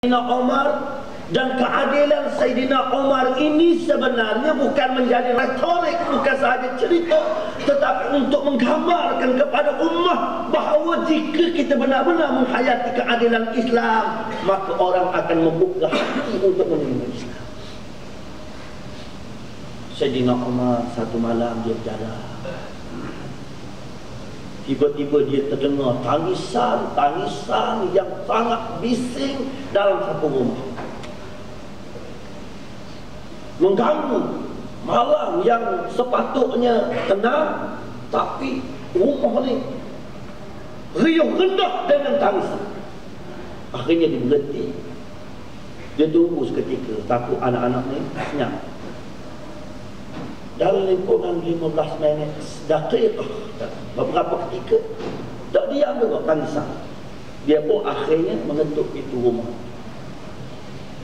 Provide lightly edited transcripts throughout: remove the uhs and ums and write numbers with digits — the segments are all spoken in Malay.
Sayyidina Umar, dan keadilan Sayyidina Umar ini sebenarnya bukan menjadi retorik, bukan sahaja cerita, tetapi untuk menggambarkan kepada ummah bahawa jika kita benar-benar menghayati keadilan Islam, maka orang akan membuka hati untuk menerima Islam. Sayyidina Umar satu malam dia berjalan, tiba-tiba dia terdengar tangisan yang sangat bising dalam satu rumah, mengganggu malam yang sepatutnya tenang, tapi rumah ni riuh rendah dengan tangisan. Akhirnya dia berhenti, dia tunggu seketika, takut anak-anak ni senyap. Dalam lingkungan 15 minit, daqiqah, beberapa ketika, tak diam juga tangisan. Dia pun akhirnya mengetuk pintu rumah.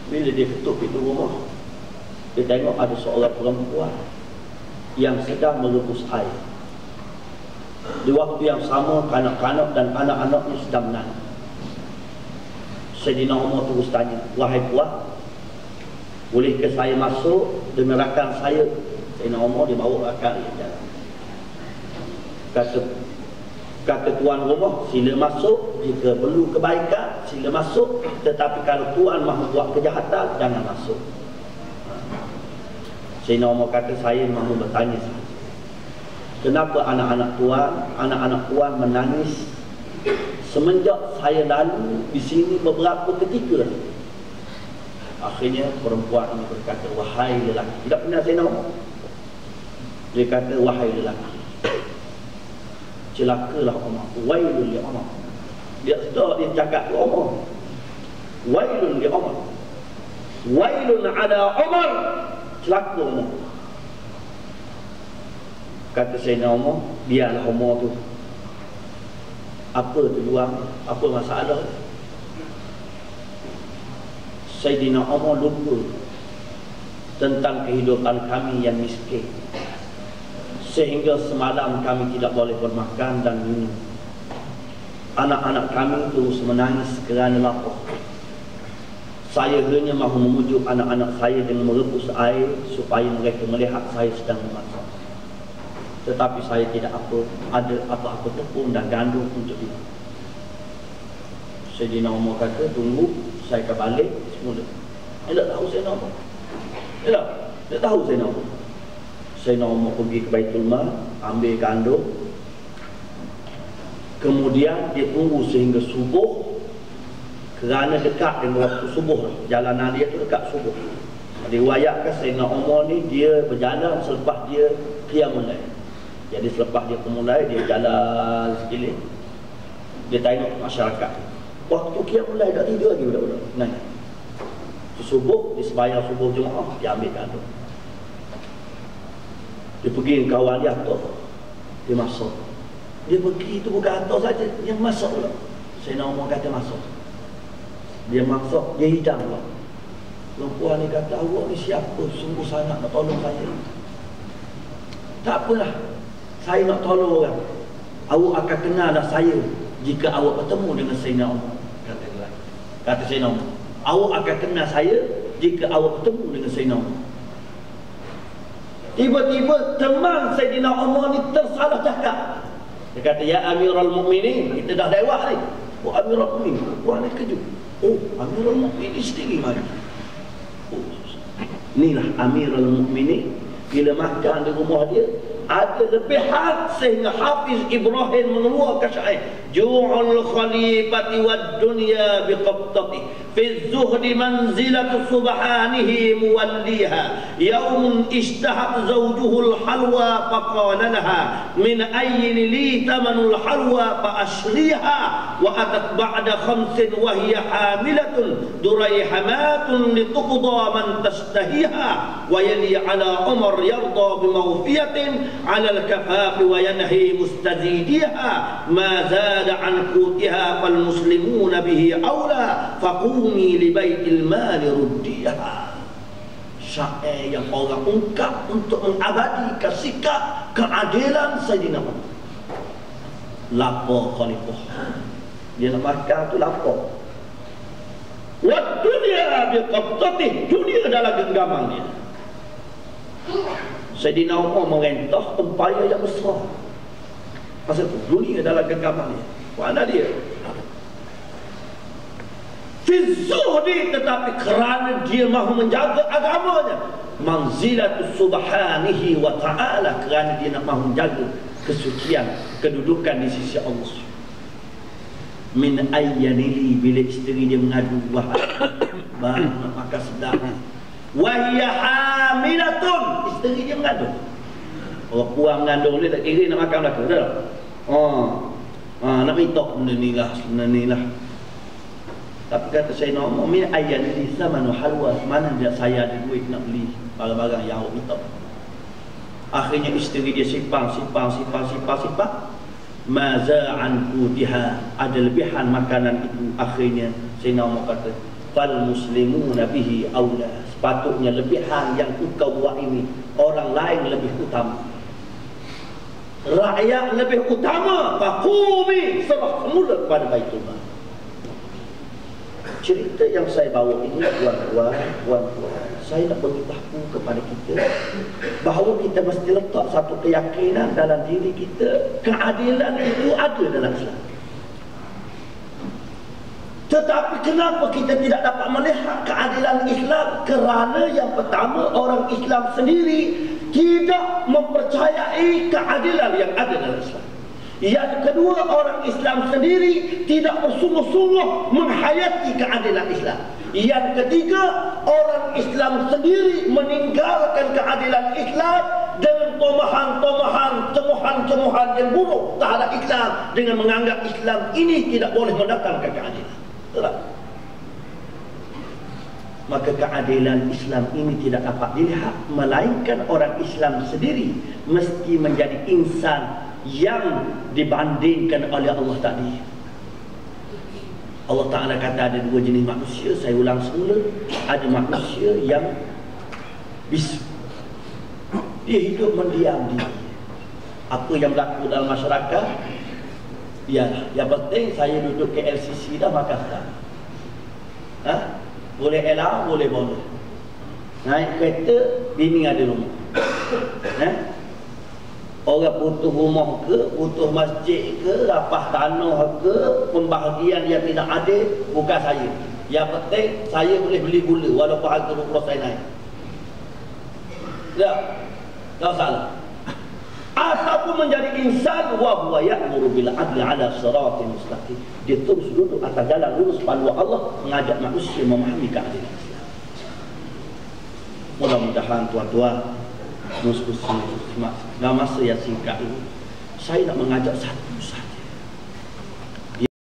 Bila dia ketuk pintu rumah, dia tengok ada seorang perempuan yang sedang merebus air. Di waktu yang sama, kanak-kanak dan anak-anaknya sedang menangis. Sayyidina Umar terus tanya, "Wahai puan, bolehkah saya masuk dengan rakan saya?" Sayyidina Umar dia bawa rakan dia jalan. Kata tuan rumah, "Sila masuk, jika perlu kebaikan sila masuk, tetapi kalau tuan mahu buat kejahatan, jangan masuk." Sayyidina Umar kata, "Saya mahu bertanya sahaja, kenapa anak-anak tuan menangis semenjak saya lalu di sini beberapa ketika?" Akhirnya perempuan ini berkata, "Wahai lelaki," tidak pernah Sayyidina Umar, dia kata, "Wahai lelaki, celakalah Umar, wailun li Umar." Dia sedar, dia cakap ke Umar, wailun li Umar, wailun ala Umar, celaka Umar. Kata Sayyidina Umar, biarlah Umar tu, apa tujuan, apa masalah. Sayyidina Umar lupa tentang kehidupan kami yang miskin, sehingga semalam kami tidak boleh bermakan dan minum. Anak-anak kami terus menangis kerana lapar. Saya hanya mahu memujuk anak-anak saya dengan merebus air supaya mereka melihat saya sedang memasak. Tetapi saya tidak ada apa-apa tepung dan gandum untuk itu." Sayyidina Umar kata, "Tunggu, saya akan balik semula." Tak tahu Sayyidina Umar, tak tahu Sayyidina Umar. Sayyidina Umar pergi ke Baitul Mal, ambil gandum, kemudian dia tunggu sehingga subuh, kerana dekat dengan waktu subuh, jalanan dia tu dekat subuh. Diriwayatkan Sayyidina Umar ni dia berjalan selepas dia qiyamul lail. Jadi selepas dia mulai, dia jalan sekeliling, dia tengok masyarakat. Waktu qiyamul lail dah tidur lagi budak-budak. Nanya. Subuh, dia sembahyang subuh Jumaat, dia ambil gandum. Dia pergi dengan kawan dia atas, dia masuk. Dia pergi tu bukan atas saja, dia masuk pula. Sayyidina Umar kata masuk. Dia masuk, dia hidang pula. Perempuan ni kata, "Awak ni siapa? Sungguh sangat nak tolong saya." "Tak apalah, saya nak tolong orang. Awak akan kenallah saya jika awak bertemu dengan Sayyidina Umar." Kata Sayyidina Umar, "Awak akan kenal saya jika awak bertemu dengan Sayyidina Umar." Tiba-tiba teman Sayyidina Umar ni tersalah cakap. Dia kata, "Ya Amirul Mukminin," kita dah lewat ni. "Oh Amirul Mukminin," puan ni kejut. "Oh Amirul Mukminin sendiri mari." Oh, inilah Amirul Mukminin. Bila makan di rumah dia, ada lebihan sehingga Hafiz Ibrahim mengeluarkan syair, "Ju'ul khalifati wad dunya biqabtati fi zuhdi manzilatu subhanihi muwalliha yawmun ishtahat zawjuhul halwa faqala laha min ayyin li tamanul halwa fa ashriha wa atat ba'da khamsin wa hiya hamilatun durayhamatun lituqda man tashtahiha wa yali ala Umar yarda bimawfiyatin ala al-kafaf wa yanhi mustazidiha ma zada an qutiha fal muslimuna bihi awla faqumi li baitil mali ruddiha." Syair yang orang ungkap untuk mengabadikan sikap keadilan Sayyidina Umar. Lapar khalifah, dia nak makan tu lapar. Waktu biqabdatih, dunia adalah genggaman dia. Sayyidina Umar merintah empayar yang besar. Pasal itu dunia adalah genggaman dia. Mana dia? Fi zuhdi, tetapi kerana dia mahu menjaga agamanya, manzilatus subhanihi wa ta'ala, kerana dia nak mahu menjaga kesucian, kedudukan di sisi Allah. Min ayyanili, bila isteri dia mengadu wahai maka sedap. Wahia hamilatun, isteri dia mengandung. Orang puan mengandung ni tak kira nak makan belaka dah. Nak minta benda ni lah. Tapi kata saya nak min ayyanili samanu halwa, mana dia saya ada duit nak beli barang-barang yang awak minta. Akhirnya isteri dia simpan. Maza'an kutiha, ada lebihan makanan itu. Akhirnya Sayyidina Umar kata, fal muslimuna bihi aula, sepatutnya lebihan yang engkau buat ini orang lain lebih utama, rakyat lebih utama. Faqumi, serah semula kepada Baitullah. Cerita yang saya bawa ini, tuan-tuan, saya nak beritahu kepada kita bahawa kita mesti letak satu keyakinan dalam diri kita, keadilan itu ada dalam Islam. Tetapi kenapa kita tidak dapat melihat keadilan Islam? Kerana yang pertama, orang Islam sendiri tidak mempercayai keadilan yang ada dalam Islam. Yang kedua, orang Islam sendiri tidak bersungguh-sungguh menghayati keadilan Islam. Yang ketiga, orang Islam sendiri meninggalkan keadilan Islam dengan cemohan yang buruk terhadap Islam, dengan menganggap Islam ini tidak boleh mendatangkan keadilan. Betul? Maka keadilan Islam ini tidak dapat dilihat, melainkan orang Islam sendiri mesti menjadi insan yang dibandingkan oleh Allah tadi. Allah Ta'ala kata ada dua jenis manusia. Saya ulang semula. Ada manusia yang bisu, dia hidup mendiam diri. Apa yang berlaku dalam masyarakat, yang penting saya duduk ke LCC dah, makan dah. Boleh elah, boleh. Naik kereta, bini ada rumah. Orang butuh rumah ke, butuh masjid ke, rapah tanah ke, pembahagian yang tidak adil, bukan saya. Yang penting saya boleh beli gula walaupun harga 20% saya naik. Tak salah. Ataupun menjadi insan wa huwa ya'muru bil adli ala siratin mustaqim. Dia terus duduk atas jalan lurus panduan Allah, mengajak manusia memahami keadilan Islam. Mudah-mudahan tuan-tuan, dalam masa yang singkat ini, saya nak mengajak satu-satu